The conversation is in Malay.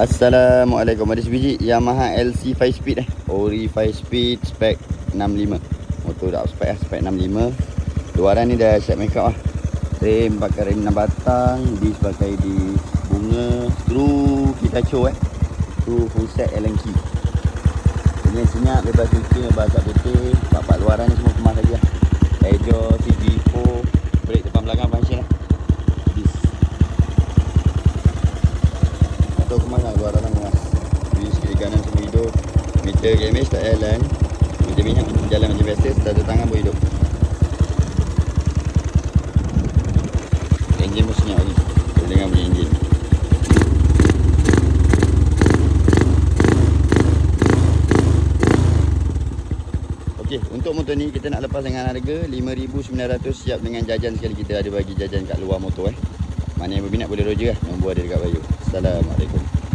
Assalamualaikum. Ada sebiji Yamaha LC 5 speed Ori 5 speed spek 65. Motor dah spek spek 65. Luaran ni dah siap make up lah. Rem pakai rem 6 batang, disc pakai di bunga, skru Kitacho tu full set Allen key. Ini senyap, bebas cuci, bebas asap putih. Pak luaran ni semua kemas lagi lah. Exhaust, CG4, brake depan belakang function lah. Disc motor kemas lah, luaran lah kemas. Di kiri kanan semua hidup. Meter damage tak jalan. Meter minyak jalan macam biasa, starter tangan pun hidup. Enjin pun senyap lagi. Kita dengar bunyi enjin. Okey, untuk motor ni kita nak lepas dengan harga 5,900, siap dengan jajan sekali. Kita ada bagi jajan kat luar motor Mana yang berminat boleh roger lah. Nombor ada dekat bio. Assalamualaikum.